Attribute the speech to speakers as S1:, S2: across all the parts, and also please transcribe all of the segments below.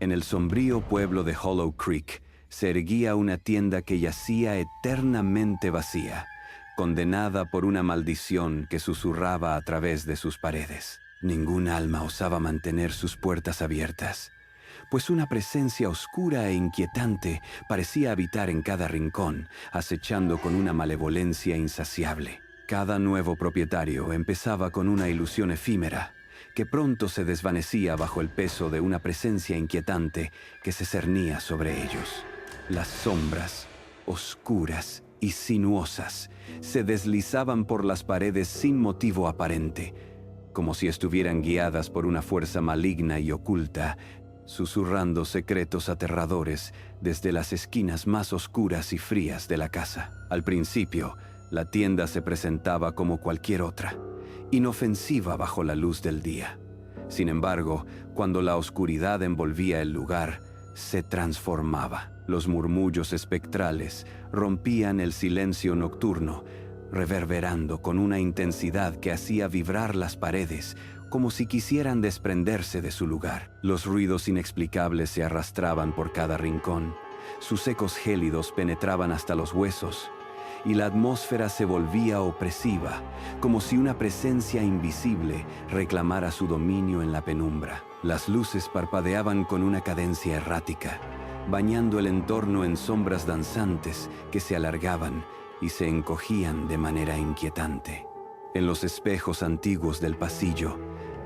S1: En el sombrío pueblo de Hollow Creek se erguía una tienda que yacía eternamente vacía, condenada por una maldición que susurraba a través de sus paredes. Ningún alma osaba mantener sus puertas abiertas, pues una presencia oscura e inquietante parecía habitar en cada rincón, acechando con una malevolencia insaciable. Cada nuevo propietario empezaba con una ilusión efímera, que pronto se desvanecía bajo el peso de una presencia inquietante que se cernía sobre ellos. Las sombras, oscuras y sinuosas, se deslizaban por las paredes sin motivo aparente, como si estuvieran guiadas por una fuerza maligna y oculta, susurrando secretos aterradores desde las esquinas más oscuras y frías de la casa. Al principio, la tienda se presentaba como cualquier otra, inofensiva bajo la luz del día. Sin embargo, cuando la oscuridad envolvía el lugar, se transformaba. Los murmullos espectrales rompían el silencio nocturno, reverberando con una intensidad que hacía vibrar las paredes, como si quisieran desprenderse de su lugar. Los ruidos inexplicables se arrastraban por cada rincón, sus ecos gélidos penetraban hasta los huesos, y la atmósfera se volvía opresiva, como si una presencia invisible reclamara su dominio en la penumbra. Las luces parpadeaban con una cadencia errática, bañando el entorno en sombras danzantes que se alargaban y se encogían de manera inquietante. En los espejos antiguos del pasillo,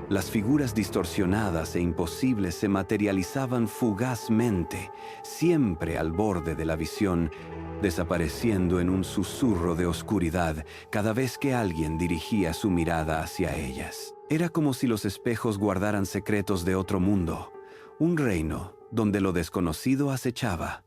S1: las figuras distorsionadas e imposibles se materializaban fugazmente, siempre al borde de la visión, desapareciendo en un susurro de oscuridad cada vez que alguien dirigía su mirada hacia ellas. Era como si los espejos guardaran secretos de otro mundo, un reino donde lo desconocido acechaba,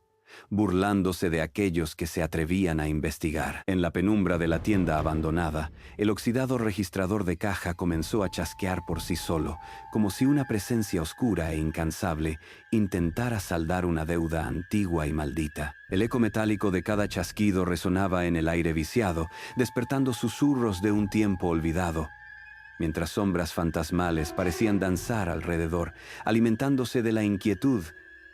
S1: burlándose de aquellos que se atrevían a investigar. En la penumbra de la tienda abandonada, el oxidado registrador de caja comenzó a chasquear por sí solo, como si una presencia oscura e incansable intentara saldar una deuda antigua y maldita. El eco metálico de cada chasquido resonaba en el aire viciado, despertando susurros de un tiempo olvidado, mientras sombras fantasmales parecían danzar alrededor, alimentándose de la inquietud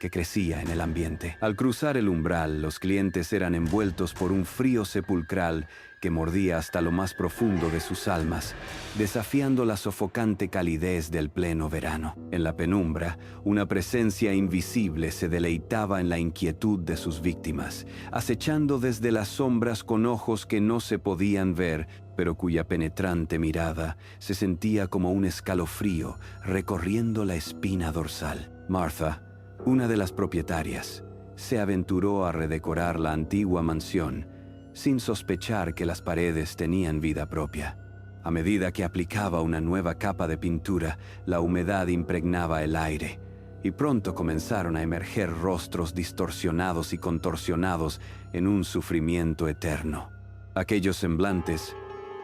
S1: que crecía en el ambiente. Al cruzar el umbral, los clientes eran envueltos por un frío sepulcral que mordía hasta lo más profundo de sus almas, desafiando la sofocante calidez del pleno verano. En la penumbra, una presencia invisible se deleitaba en la inquietud de sus víctimas, acechando desde las sombras con ojos que no se podían ver, pero cuya penetrante mirada se sentía como un escalofrío recorriendo la espina dorsal. Martha, una de las propietarias, se aventuró a redecorar la antigua mansión, sin sospechar que las paredes tenían vida propia. A medida que aplicaba una nueva capa de pintura, la humedad impregnaba el aire, y pronto comenzaron a emerger rostros distorsionados y contorsionados en un sufrimiento eterno. Aquellos semblantes,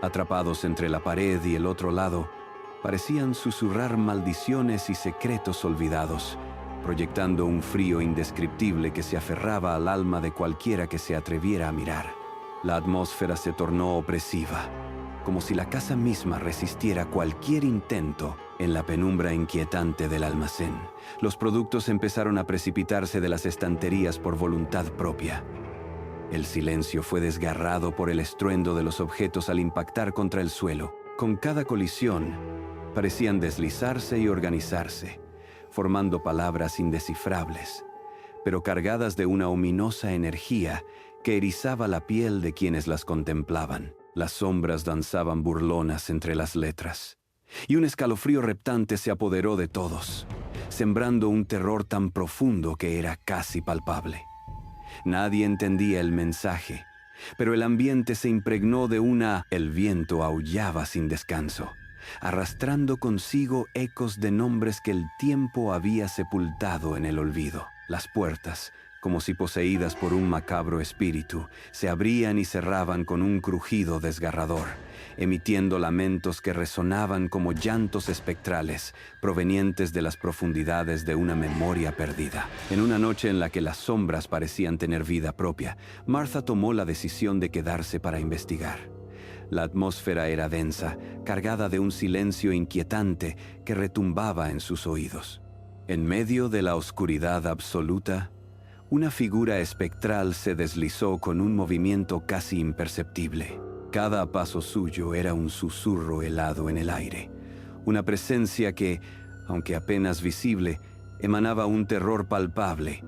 S1: atrapados entre la pared y el otro lado, parecían susurrar maldiciones y secretos olvidados, proyectando un frío indescriptible que se aferraba al alma de cualquiera que se atreviera a mirar. La atmósfera se tornó opresiva, como si la casa misma resistiera cualquier intento. En la penumbra inquietante del almacén, los productos empezaron a precipitarse de las estanterías por voluntad propia. El silencio fue desgarrado por el estruendo de los objetos al impactar contra el suelo. Con cada colisión, parecían deslizarse y organizarse, formando palabras indescifrables, pero cargadas de una ominosa energía que erizaba la piel de quienes las contemplaban. Las sombras danzaban burlonas entre las letras, y un escalofrío reptante se apoderó de todos, sembrando un terror tan profundo que era casi palpable. Nadie entendía el mensaje, pero el ambiente se impregnó de una... El viento aullaba sin descanso, arrastrando consigo ecos de nombres que el tiempo había sepultado en el olvido. Las puertas, como si poseídas por un macabro espíritu, se abrían y cerraban con un crujido desgarrador, emitiendo lamentos que resonaban como llantos espectrales provenientes de las profundidades de una memoria perdida. En una noche en la que las sombras parecían tener vida propia, Martha tomó la decisión de quedarse para investigar. La atmósfera era densa, cargada de un silencio inquietante que retumbaba en sus oídos. En medio de la oscuridad absoluta, una figura espectral se deslizó con un movimiento casi imperceptible. Cada paso suyo era un susurro helado en el aire, una presencia que, aunque apenas visible, emanaba un terror palpable,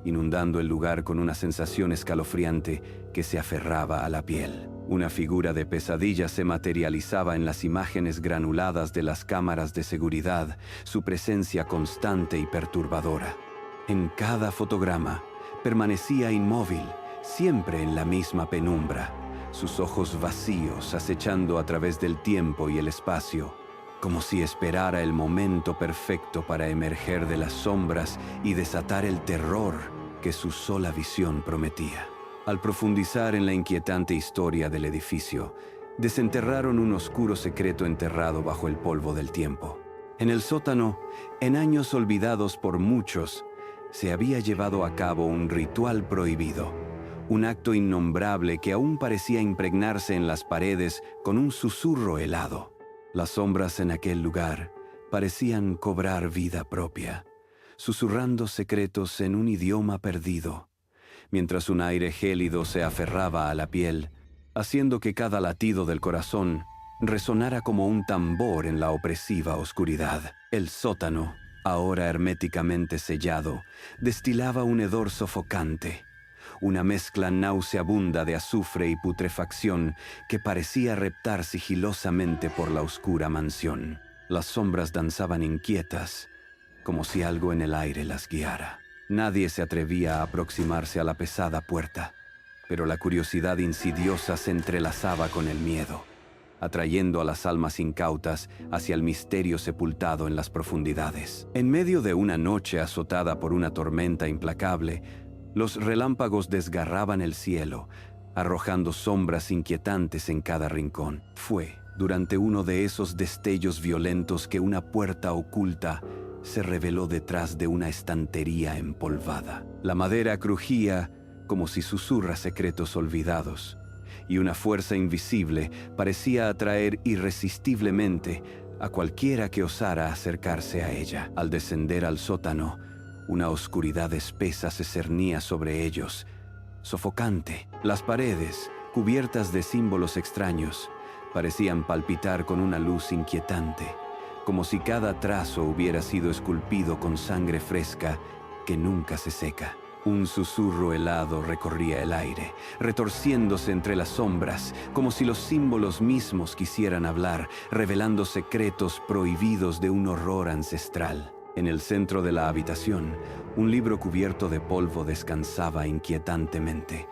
S1: inundando el lugar con una sensación escalofriante que se aferraba a la piel. Una figura de pesadilla se materializaba en las imágenes granuladas de las cámaras de seguridad, su presencia constante y perturbadora. En cada fotograma permanecía inmóvil, siempre en la misma penumbra, sus ojos vacíos acechando a través del tiempo y el espacio, como si esperara el momento perfecto para emerger de las sombras y desatar el terror que su sola visión prometía. Al profundizar en la inquietante historia del edificio, desenterraron un oscuro secreto enterrado bajo el polvo del tiempo. En el sótano, en años olvidados por muchos, se había llevado a cabo un ritual prohibido, un acto innombrable que aún parecía impregnarse en las paredes con un susurro helado. Las sombras en aquel lugar parecían cobrar vida propia, susurrando secretos en un idioma perdido, mientras un aire gélido se aferraba a la piel, haciendo que cada latido del corazón resonara como un tambor en la opresiva oscuridad. El sótano, ahora herméticamente sellado, destilaba un hedor sofocante, una mezcla nauseabunda de azufre y putrefacción que parecía reptar sigilosamente por la oscura mansión. Las sombras danzaban inquietas, como si algo en el aire las guiara. Nadie se atrevía a aproximarse a la pesada puerta, pero la curiosidad insidiosa se entrelazaba con el miedo, atrayendo a las almas incautas hacia el misterio sepultado en las profundidades. En medio de una noche azotada por una tormenta implacable, los relámpagos desgarraban el cielo, arrojando sombras inquietantes en cada rincón. Fue durante uno de esos destellos violentos que una puerta oculta se reveló detrás de una estantería empolvada. La madera crujía como si susurra secretos olvidados, y una fuerza invisible parecía atraer irresistiblemente a cualquiera que osara acercarse a ella. Al descender al sótano, una oscuridad espesa se cernía sobre ellos, sofocante. Las paredes, cubiertas de símbolos extraños, parecían palpitar con una luz inquietante, como si cada trazo hubiera sido esculpido con sangre fresca que nunca se seca. Un susurro helado recorría el aire, retorciéndose entre las sombras, como si los símbolos mismos quisieran hablar, revelando secretos prohibidos de un horror ancestral. En el centro de la habitación, un libro cubierto de polvo descansaba inquietantemente,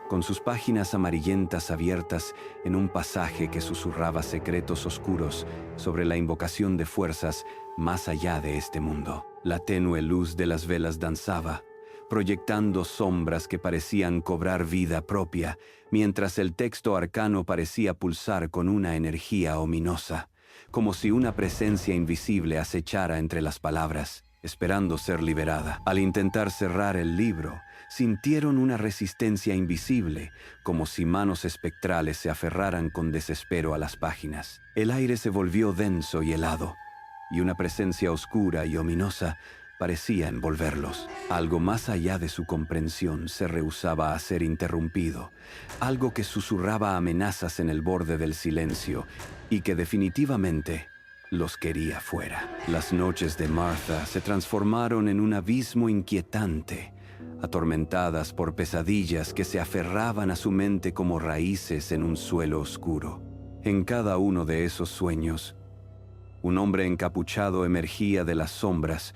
S1: con sus páginas amarillentas abiertas en un pasaje que susurraba secretos oscuros sobre la invocación de fuerzas más allá de este mundo. La tenue luz de las velas danzaba, proyectando sombras que parecían cobrar vida propia, mientras el texto arcano parecía pulsar con una energía ominosa, como si una presencia invisible acechara entre las palabras, esperando ser liberada. Al intentar cerrar el libro, sintieron una resistencia invisible, como si manos espectrales se aferraran con desespero a las páginas. El aire se volvió denso y helado, y una presencia oscura y ominosa parecía envolverlos. Algo más allá de su comprensión se rehusaba a ser interrumpido, algo que susurraba amenazas en el borde del silencio y que definitivamente los quería fuera. Las noches de Martha se transformaron en un abismo inquietante, atormentadas por pesadillas que se aferraban a su mente como raíces en un suelo oscuro. En cada uno de esos sueños, un hombre encapuchado emergía de las sombras,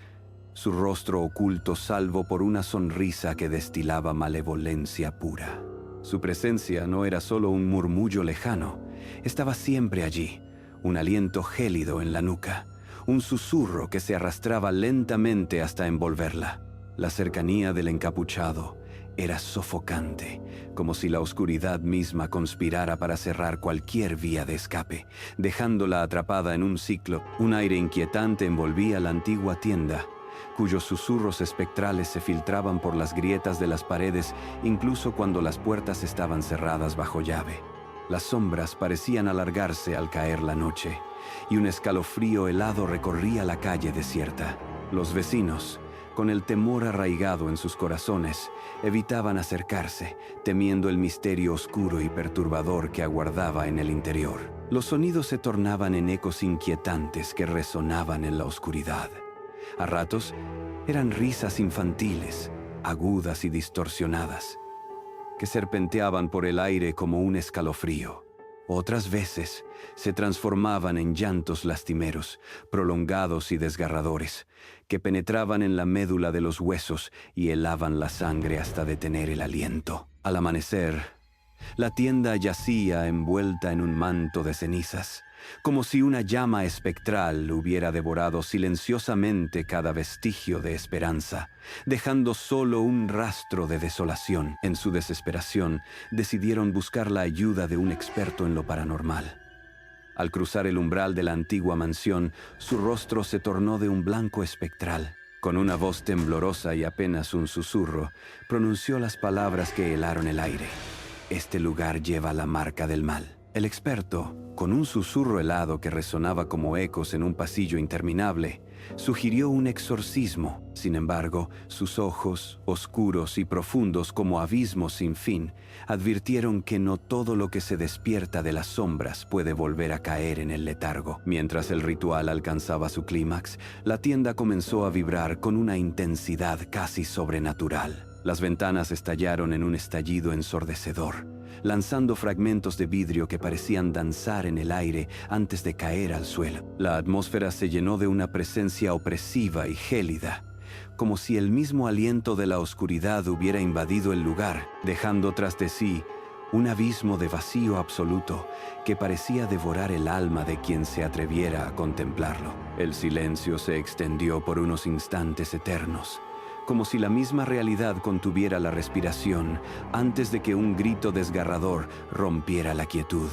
S1: su rostro oculto salvo por una sonrisa que destilaba malevolencia pura. Su presencia no era solo un murmullo lejano, estaba siempre allí, un aliento gélido en la nuca, un susurro que se arrastraba lentamente hasta envolverla. La cercanía del encapuchado era sofocante, como si la oscuridad misma conspirara para cerrar cualquier vía de escape, dejándola atrapada en un ciclo. Un aire inquietante envolvía la antigua tienda, cuyos susurros espectrales se filtraban por las grietas de las paredes incluso cuando las puertas estaban cerradas bajo llave. Las sombras parecían alargarse al caer la noche, y un escalofrío helado recorría la calle desierta. Los vecinos, con el temor arraigado en sus corazones, evitaban acercarse, temiendo el misterio oscuro y perturbador que aguardaba en el interior. Los sonidos se tornaban en ecos inquietantes que resonaban en la oscuridad. A ratos, eran risas infantiles, agudas y distorsionadas, que serpenteaban por el aire como un escalofrío. Otras veces se transformaban en llantos lastimeros, prolongados y desgarradores, que penetraban en la médula de los huesos y helaban la sangre hasta detener el aliento. Al amanecer, la tienda yacía envuelta en un manto de cenizas, como si una llama espectral hubiera devorado silenciosamente cada vestigio de esperanza, dejando solo un rastro de desolación. En su desesperación, decidieron buscar la ayuda de un experto en lo paranormal. Al cruzar el umbral de la antigua mansión, su rostro se tornó de un blanco espectral. Con una voz temblorosa y apenas un susurro, pronunció las palabras que helaron el aire. «Este lugar lleva la marca del mal». El experto, con un susurro helado que resonaba como ecos en un pasillo interminable, sugirió un exorcismo. Sin embargo, sus ojos, oscuros y profundos como abismos sin fin, advirtieron que no todo lo que se despierta de las sombras puede volver a caer en el letargo. Mientras el ritual alcanzaba su clímax, la tienda comenzó a vibrar con una intensidad casi sobrenatural. Las ventanas estallaron en un estallido ensordecedor, lanzando fragmentos de vidrio que parecían danzar en el aire antes de caer al suelo. La atmósfera se llenó de una presencia opresiva y gélida, como si el mismo aliento de la oscuridad hubiera invadido el lugar, dejando tras de sí un abismo de vacío absoluto que parecía devorar el alma de quien se atreviera a contemplarlo. El silencio se extendió por unos instantes eternos, como si la misma realidad contuviera la respiración antes de que un grito desgarrador rompiera la quietud.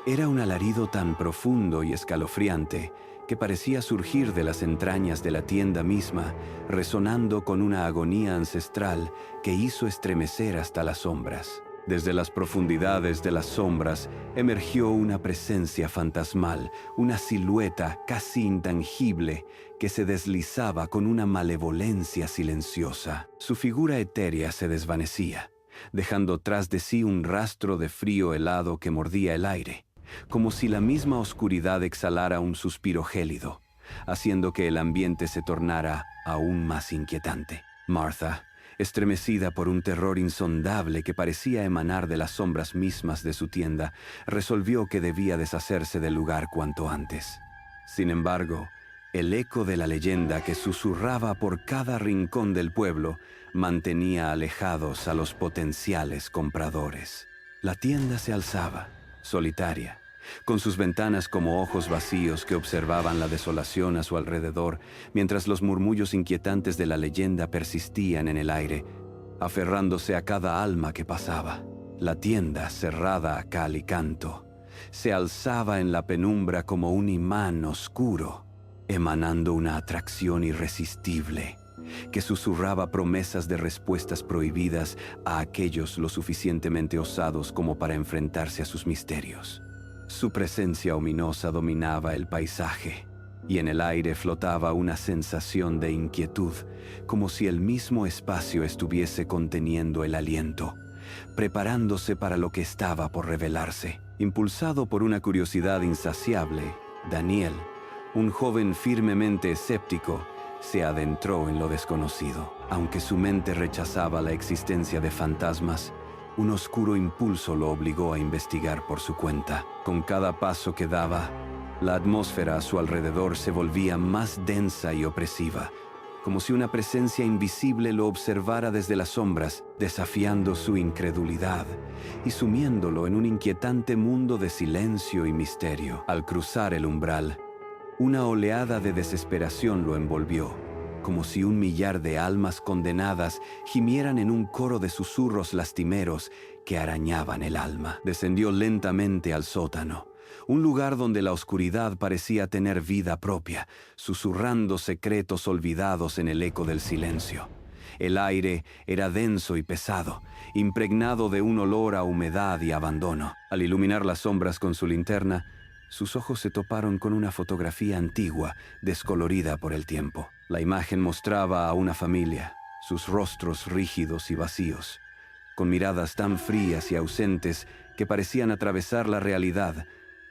S1: Era un alarido tan profundo y escalofriante que parecía surgir de las entrañas de la tienda misma, resonando con una agonía ancestral que hizo estremecer hasta las sombras. Desde las profundidades de las sombras emergió una presencia fantasmal, una silueta casi intangible que se deslizaba con una malevolencia silenciosa. Su figura etérea se desvanecía, dejando tras de sí un rastro de frío helado que mordía el aire, como si la misma oscuridad exhalara un suspiro gélido, haciendo que el ambiente se tornara aún más inquietante. Martha, estremecida por un terror insondable que parecía emanar de las sombras mismas de su tienda, resolvió que debía deshacerse del lugar cuanto antes. Sin embargo, el eco de la leyenda que susurraba por cada rincón del pueblo mantenía alejados a los potenciales compradores. La tienda se alzaba, solitaria, con sus ventanas como ojos vacíos que observaban la desolación a su alrededor, mientras los murmullos inquietantes de la leyenda persistían en el aire, aferrándose a cada alma que pasaba. La tienda, cerrada a cal y canto, se alzaba en la penumbra como un imán oscuro, emanando una atracción irresistible que susurraba promesas de respuestas prohibidas a aquellos lo suficientemente osados como para enfrentarse a sus misterios. Su presencia ominosa dominaba el paisaje, y en el aire flotaba una sensación de inquietud, como si el mismo espacio estuviese conteniendo el aliento, preparándose para lo que estaba por revelarse. Impulsado por una curiosidad insaciable, Daniel, un joven firmemente escéptico, se adentró en lo desconocido. Aunque su mente rechazaba la existencia de fantasmas, un oscuro impulso lo obligó a investigar por su cuenta. Con cada paso que daba, la atmósfera a su alrededor se volvía más densa y opresiva, como si una presencia invisible lo observara desde las sombras, desafiando su incredulidad y sumiéndolo en un inquietante mundo de silencio y misterio. Al cruzar el umbral, una oleada de desesperación lo envolvió, como si un millar de almas condenadas gimieran en un coro de susurros lastimeros que arañaban el alma. Descendió lentamente al sótano, un lugar donde la oscuridad parecía tener vida propia, susurrando secretos olvidados en el eco del silencio. El aire era denso y pesado, impregnado de un olor a humedad y abandono. Al iluminar las sombras con su linterna, sus ojos se toparon con una fotografía antigua, descolorida por el tiempo. La imagen mostraba a una familia, sus rostros rígidos y vacíos, con miradas tan frías y ausentes que parecían atravesar la realidad,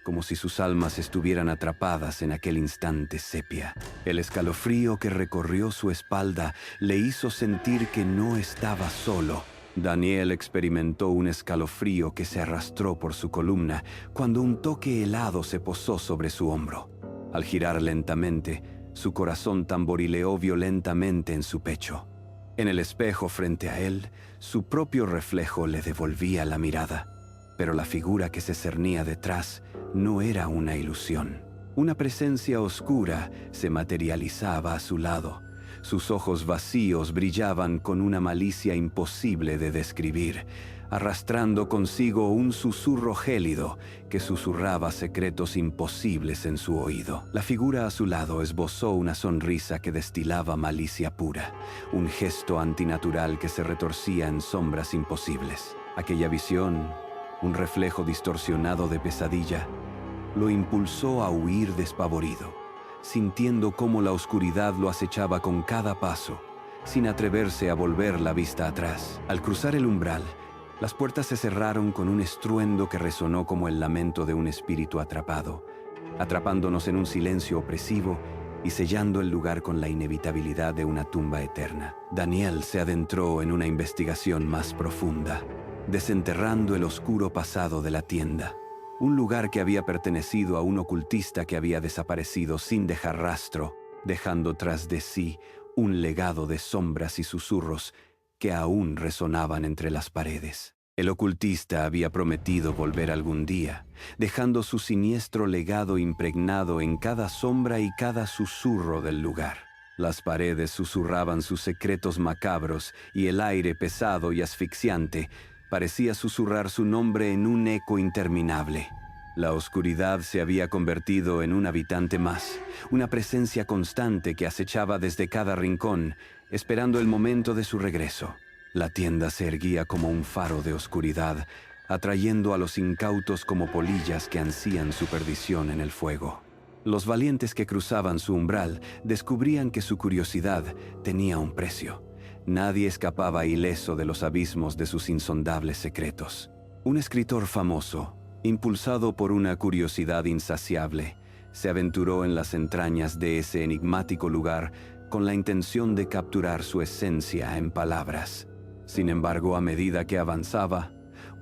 S1: como si sus almas estuvieran atrapadas en aquel instante sepia. El escalofrío que recorrió su espalda le hizo sentir que no estaba solo. Daniel experimentó un escalofrío que se arrastró por su columna cuando un toque helado se posó sobre su hombro. Al girar lentamente, su corazón tamborileó violentamente en su pecho. En el espejo frente a él, su propio reflejo le devolvía la mirada, pero la figura que se cernía detrás no era una ilusión. Una presencia oscura se materializaba a su lado. Sus ojos vacíos brillaban con una malicia imposible de describir, arrastrando consigo un susurro gélido que susurraba secretos imposibles en su oído. La figura a su lado esbozó una sonrisa que destilaba malicia pura, un gesto antinatural que se retorcía en sombras imposibles. Aquella visión, un reflejo distorsionado de pesadilla, lo impulsó a huir despavorido, sintiendo cómo la oscuridad lo acechaba con cada paso, sin atreverse a volver la vista atrás. Al cruzar el umbral, las puertas se cerraron con un estruendo que resonó como el lamento de un espíritu atrapado, atrapándonos en un silencio opresivo y sellando el lugar con la inevitabilidad de una tumba eterna. Daniel se adentró en una investigación más profunda, desenterrando el oscuro pasado de la tienda, un lugar que había pertenecido a un ocultista que había desaparecido sin dejar rastro, dejando tras de sí un legado de sombras y susurros que aún resonaban entre las paredes. El ocultista había prometido volver algún día, dejando su siniestro legado impregnado en cada sombra y cada susurro del lugar. Las paredes susurraban sus secretos macabros y el aire pesado y asfixiante parecía susurrar su nombre en un eco interminable. La oscuridad se había convertido en un habitante más, una presencia constante que acechaba desde cada rincón, esperando el momento de su regreso. La tienda se erguía como un faro de oscuridad, atrayendo a los incautos como polillas que ansían su perdición en el fuego. Los valientes que cruzaban su umbral descubrían que su curiosidad tenía un precio. Nadie escapaba ileso de los abismos de sus insondables secretos. Un escritor famoso, impulsado por una curiosidad insaciable, se aventuró en las entrañas de ese enigmático lugar con la intención de capturar su esencia en palabras. Sin embargo, a medida que avanzaba,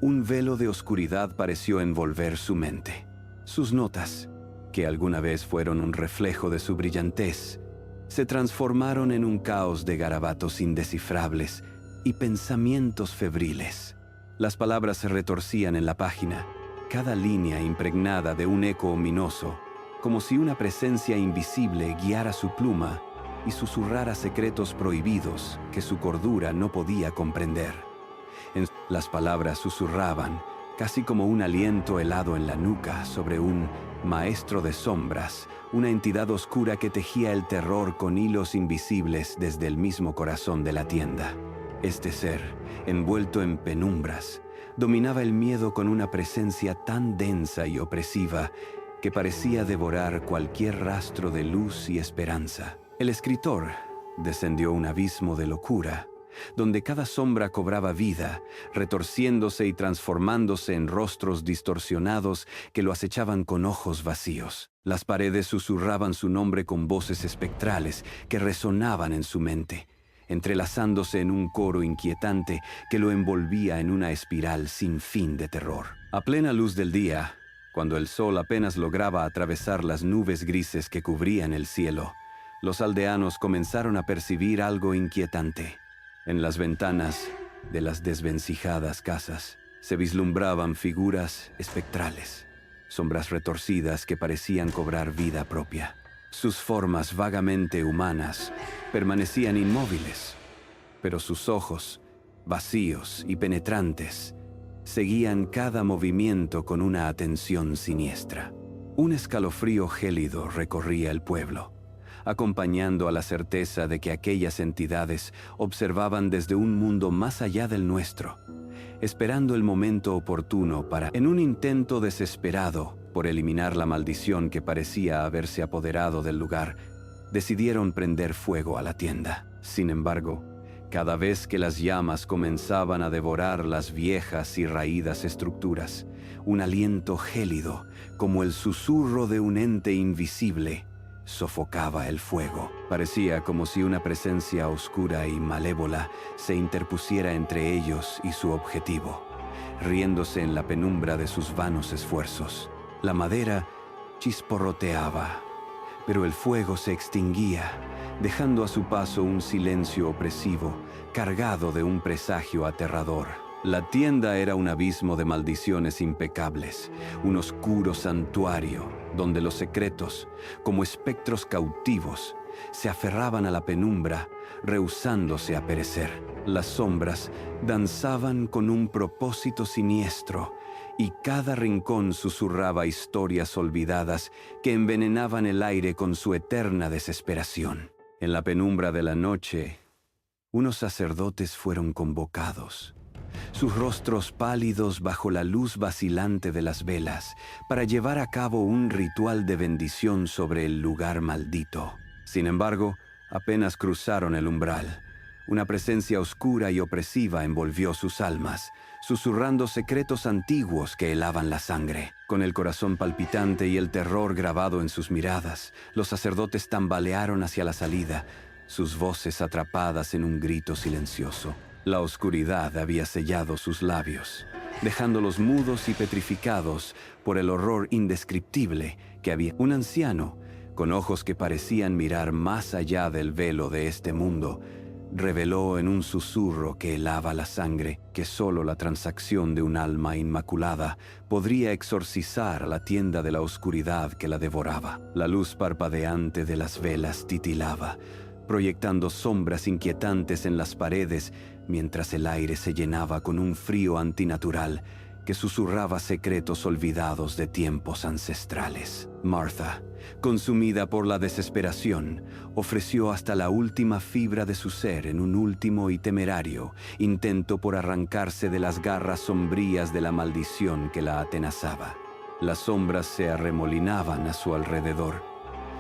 S1: un velo de oscuridad pareció envolver su mente. Sus notas, que alguna vez fueron un reflejo de su brillantez, se transformaron en un caos de garabatos indescifrables y pensamientos febriles. Las palabras se retorcían en la página, cada línea impregnada de un eco ominoso, como si una presencia invisible guiara su pluma y susurrara secretos prohibidos que su cordura no podía comprender. Las palabras susurraban, casi como un aliento helado en la nuca sobre un maestro de sombras, una entidad oscura que tejía el terror con hilos invisibles desde el mismo corazón de la tienda. Este ser, envuelto en penumbras, dominaba el miedo con una presencia tan densa y opresiva que parecía devorar cualquier rastro de luz y esperanza. El escritor descendió un abismo de locura, donde cada sombra cobraba vida, retorciéndose y transformándose en rostros distorsionados que lo acechaban con ojos vacíos. Las paredes susurraban su nombre con voces espectrales que resonaban en su mente, entrelazándose en un coro inquietante que lo envolvía en una espiral sin fin de terror. A plena luz del día, cuando el sol apenas lograba atravesar las nubes grises que cubrían el cielo, los aldeanos comenzaron a percibir algo inquietante. En las ventanas de las desvencijadas casas se vislumbraban figuras espectrales, sombras retorcidas que parecían cobrar vida propia. Sus formas vagamente humanas permanecían inmóviles, pero sus ojos, vacíos y penetrantes, seguían cada movimiento con una atención siniestra. Un escalofrío gélido recorría el pueblo, acompañando a la certeza de que aquellas entidades observaban desde un mundo más allá del nuestro, esperando el momento oportuno para, en un intento desesperado por eliminar la maldición que parecía haberse apoderado del lugar, decidieron prender fuego a la tienda. Sin embargo, cada vez que las llamas comenzaban a devorar las viejas y raídas estructuras, un aliento gélido, como el susurro de un ente invisible, sofocaba el fuego. Parecía como si una presencia oscura y malévola se interpusiera entre ellos y su objetivo, riéndose en la penumbra de sus vanos esfuerzos. La madera chisporroteaba, pero el fuego se extinguía, dejando a su paso un silencio opresivo, cargado de un presagio aterrador. La tienda era un abismo de maldiciones impecables, un oscuro santuario donde los secretos, como espectros cautivos, se aferraban a la penumbra, rehusándose a perecer. Las sombras danzaban con un propósito siniestro, y cada rincón susurraba historias olvidadas que envenenaban el aire con su eterna desesperación. En la penumbra de la noche, unos sacerdotes fueron convocados, sus rostros pálidos bajo la luz vacilante de las velas, para llevar a cabo un ritual de bendición sobre el lugar maldito. Sin embargo, apenas cruzaron el umbral, una presencia oscura y opresiva envolvió sus almas, susurrando secretos antiguos que helaban la sangre. Con el corazón palpitante y el terror grabado en sus miradas, los sacerdotes tambalearon hacia la salida, sus voces atrapadas en un grito silencioso. La oscuridad había sellado sus labios, dejándolos mudos y petrificados por el horror indescriptible que había. Un anciano, con ojos que parecían mirar más allá del velo de este mundo, reveló en un susurro que helaba la sangre que solo la transacción de un alma inmaculada podría exorcizar a la tienda de la oscuridad que la devoraba. La luz parpadeante de las velas titilaba, proyectando sombras inquietantes en las paredes, mientras el aire se llenaba con un frío antinatural que susurraba secretos olvidados de tiempos ancestrales. Martha, consumida por la desesperación, ofreció hasta la última fibra de su ser en un último y temerario intento por arrancarse de las garras sombrías de la maldición que la atenazaba. Las sombras se arremolinaban a su alrededor,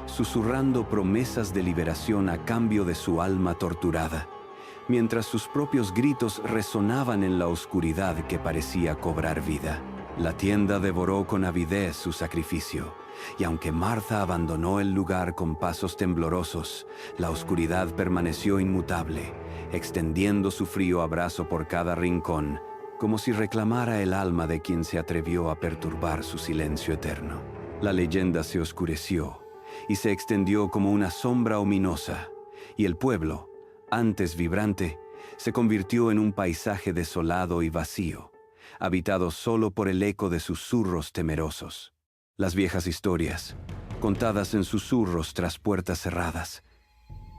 S1: susurrando promesas de liberación a cambio de su alma torturada, mientras sus propios gritos resonaban en la oscuridad que parecía cobrar vida. La tienda devoró con avidez su sacrificio, y aunque Martha abandonó el lugar con pasos temblorosos, la oscuridad permaneció inmutable, extendiendo su frío abrazo por cada rincón, como si reclamara el alma de quien se atrevió a perturbar su silencio eterno. La leyenda se oscureció y se extendió como una sombra ominosa, y el pueblo, antes vibrante, se convirtió en un paisaje desolado y vacío, habitado solo por el eco de susurros temerosos. Las viejas historias, contadas en susurros tras puertas cerradas,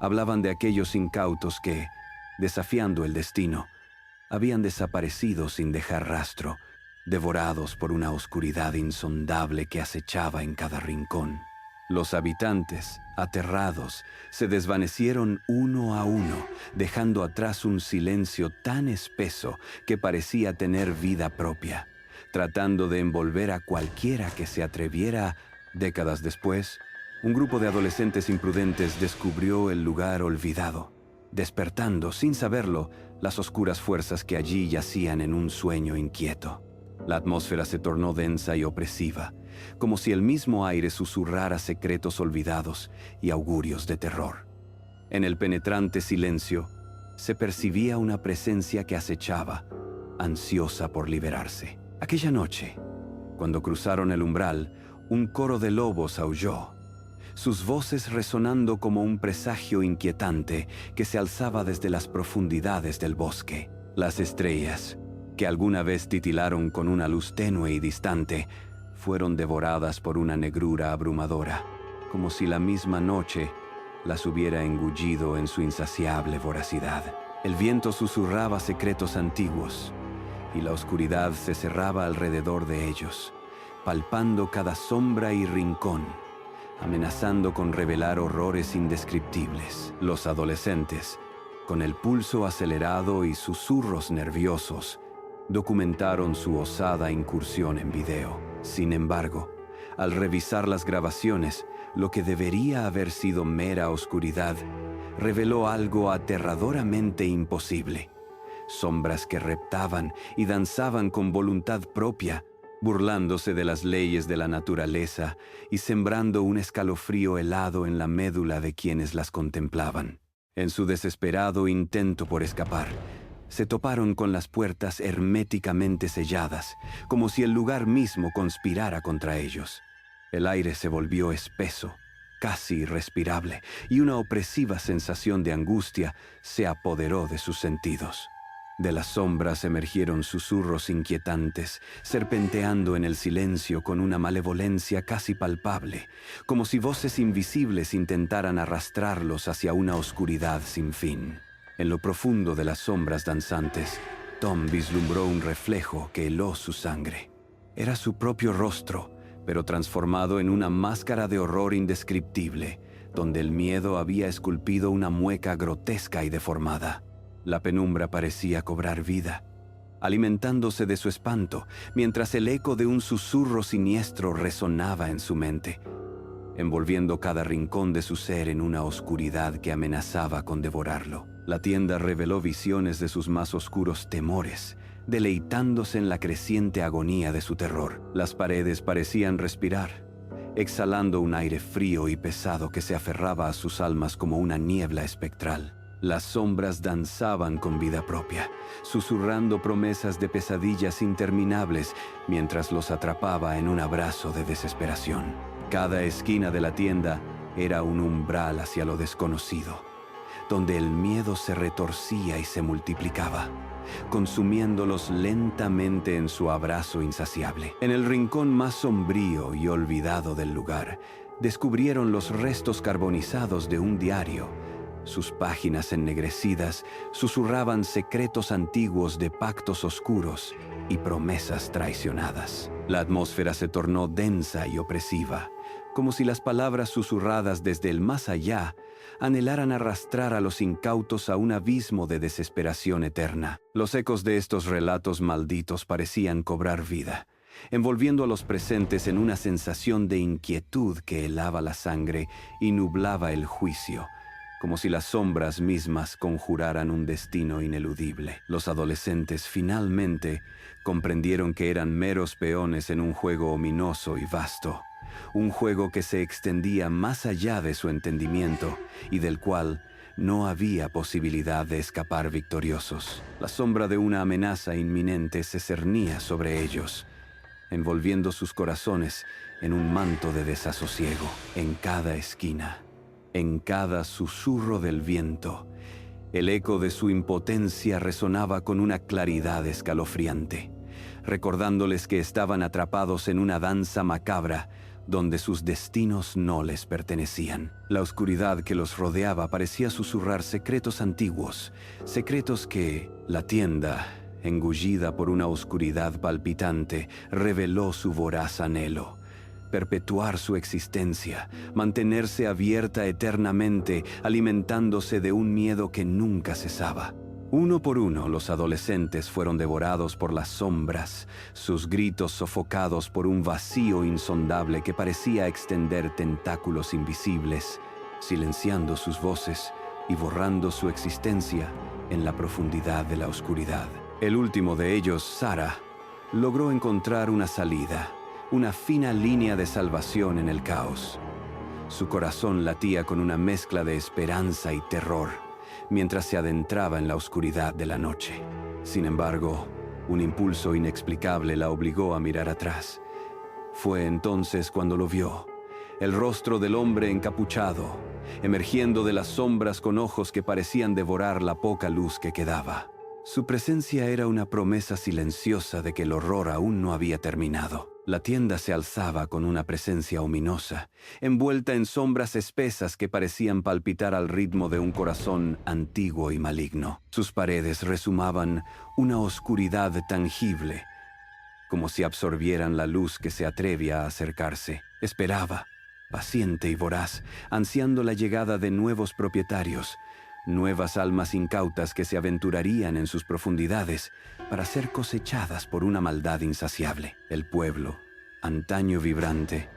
S1: hablaban de aquellos incautos que, desafiando el destino, habían desaparecido sin dejar rastro, devorados por una oscuridad insondable que acechaba en cada rincón. Los habitantes, aterrados, se desvanecieron uno a uno, dejando atrás un silencio tan espeso que parecía tener vida propia, tratando de envolver a cualquiera que se atreviera. Décadas después, un grupo de adolescentes imprudentes descubrió el lugar olvidado, despertando, sin saberlo, las oscuras fuerzas que allí yacían en un sueño inquieto. La atmósfera se tornó densa y opresiva, como si el mismo aire susurrara secretos olvidados y augurios de terror. En el penetrante silencio, se percibía una presencia que acechaba, ansiosa por liberarse. Aquella noche, cuando cruzaron el umbral, un coro de lobos aulló, sus voces resonando como un presagio inquietante que se alzaba desde las profundidades del bosque. Las estrellas, que alguna vez titilaron con una luz tenue y distante, fueron devoradas por una negrura abrumadora, como si la misma noche las hubiera engullido en su insaciable voracidad. El viento susurraba secretos antiguos, y la oscuridad se cerraba alrededor de ellos, palpando cada sombra y rincón, amenazando con revelar horrores indescriptibles. Los adolescentes, con el pulso acelerado y susurros nerviosos, documentaron su osada incursión en video. Sin embargo, Al revisar las grabaciones, lo que debería haber sido mera oscuridad, reveló algo aterradoramente imposible. Sombras que reptaban y danzaban con voluntad propia, burlándose de las leyes de la naturaleza y sembrando un escalofrío helado en la médula de quienes las contemplaban. En su desesperado intento por escapar, se toparon con las puertas herméticamente selladas, como si el lugar mismo conspirara contra ellos. El aire se volvió espeso, casi irrespirable, y una opresiva sensación de angustia se apoderó de sus sentidos. De las sombras emergieron susurros inquietantes, serpenteando en el silencio con una malevolencia casi palpable, como si voces invisibles intentaran arrastrarlos hacia una oscuridad sin fin. En lo profundo de las sombras danzantes, Tom vislumbró un reflejo que heló su sangre. Era su propio rostro, pero transformado en una máscara de horror indescriptible, donde el miedo había esculpido una mueca grotesca y deformada. La penumbra parecía cobrar vida, alimentándose de su espanto, mientras el eco de un susurro siniestro resonaba en su mente, envolviendo cada rincón de su ser en una oscuridad que amenazaba con devorarlo. La tienda reveló visiones de sus más oscuros temores, deleitándose en la creciente agonía de su terror. Las paredes parecían respirar, exhalando un aire frío y pesado que se aferraba a sus almas como una niebla espectral. Las sombras danzaban con vida propia, susurrando promesas de pesadillas interminables mientras los atrapaba en un abrazo de desesperación. Cada esquina de la tienda era un umbral hacia lo desconocido, donde el miedo se retorcía y se multiplicaba, consumiéndolos lentamente en su abrazo insaciable. En el rincón más sombrío y olvidado del lugar, descubrieron los restos carbonizados de un diario. Sus páginas ennegrecidas susurraban secretos antiguos de pactos oscuros y promesas traicionadas. La atmósfera se tornó densa y opresiva, como si las palabras susurradas desde el más allá anhelaran arrastrar a los incautos a un abismo de desesperación eterna. Los ecos de estos relatos malditos parecían cobrar vida, envolviendo a los presentes en una sensación de inquietud que helaba la sangre y nublaba el juicio, como si las sombras mismas conjuraran un destino ineludible. Los adolescentes finalmente comprendieron que eran meros peones en un juego ominoso y vasto, un juego que se extendía más allá de su entendimiento y del cual no había posibilidad de escapar victoriosos. La sombra de una amenaza inminente se cernía sobre ellos, envolviendo sus corazones en un manto de desasosiego. En cada esquina, en cada susurro del viento, el eco de su impotencia resonaba con una claridad escalofriante, recordándoles que estaban atrapados en una danza macabra donde sus destinos no les pertenecían. La oscuridad que los rodeaba parecía susurrar secretos antiguos, secretos que la tienda, engullida por una oscuridad palpitante, reveló su voraz anhelo: perpetuar su existencia, mantenerse abierta eternamente, alimentándose de un miedo que nunca cesaba. Uno por uno, los adolescentes fueron devorados por las sombras, sus gritos sofocados por un vacío insondable que parecía extender tentáculos invisibles, silenciando sus voces y borrando su existencia en la profundidad de la oscuridad. El último de ellos, Sarah, logró encontrar una salida, una fina línea de salvación en el caos. Su corazón latía con una mezcla de esperanza y terror mientras se adentraba en la oscuridad de la noche. Sin embargo, un impulso inexplicable la obligó a mirar atrás. Fue entonces cuando lo vio, el rostro del hombre encapuchado, emergiendo de las sombras con ojos que parecían devorar la poca luz que quedaba. Su presencia era una promesa silenciosa de que el horror aún no había terminado. La tienda se alzaba con una presencia ominosa, envuelta en sombras espesas que parecían palpitar al ritmo de un corazón antiguo y maligno. Sus paredes resumaban una oscuridad tangible, como si absorbieran la luz que se atrevía a acercarse. Esperaba, paciente y voraz, ansiando la llegada de nuevos propietarios, nuevas almas incautas que se aventurarían en sus profundidades para ser cosechadas por una maldad insaciable. El pueblo, antaño vibrante,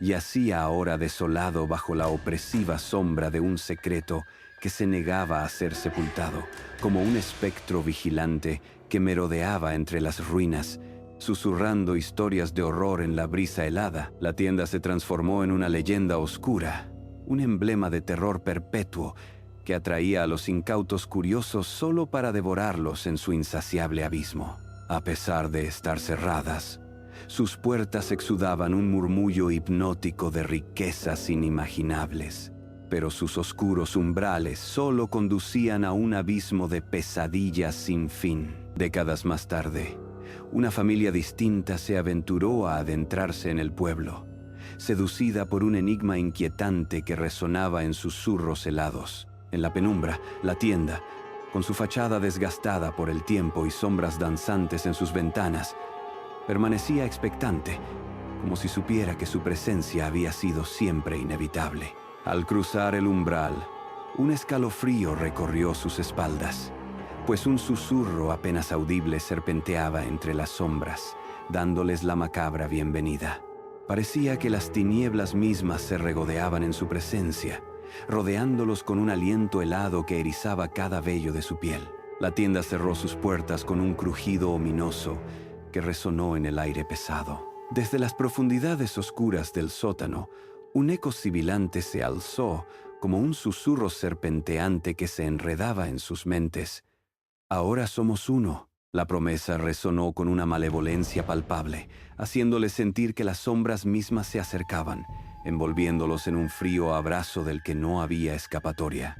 S1: Yacía ahora desolado bajo la opresiva sombra de un secreto que se negaba a ser sepultado, como un espectro vigilante que merodeaba entre las ruinas, susurrando historias de horror en la brisa helada. La tienda se transformó en una leyenda oscura, un emblema de terror perpetuo que atraía a los incautos curiosos solo para devorarlos en su insaciable abismo. A pesar de estar cerradas, sus puertas exudaban un murmullo hipnótico de riquezas inimaginables, pero sus oscuros umbrales solo conducían a un abismo de pesadillas sin fin. Décadas más tarde, una familia distinta se aventuró a adentrarse en el pueblo, seducida por un enigma inquietante que resonaba en susurros helados. En la penumbra, la tienda, con su fachada desgastada por el tiempo y sombras danzantes en sus ventanas, permanecía expectante, como si supiera que su presencia había sido siempre inevitable. Al cruzar el umbral, un escalofrío recorrió sus espaldas, pues un susurro apenas audible serpenteaba entre las sombras, dándoles la macabra bienvenida. Parecía que las tinieblas mismas se regodeaban en su presencia, rodeándolos con un aliento helado que erizaba cada vello de su piel. La tienda cerró sus puertas con un crujido ominoso que resonó en el aire pesado. Desde las profundidades oscuras del sótano, un eco sibilante se alzó como un susurro serpenteante que se enredaba en sus mentes. Ahora somos uno. La promesa resonó con una malevolencia palpable, haciéndoles sentir que las sombras mismas se acercaban, envolviéndolos en un frío abrazo del que no había escapatoria.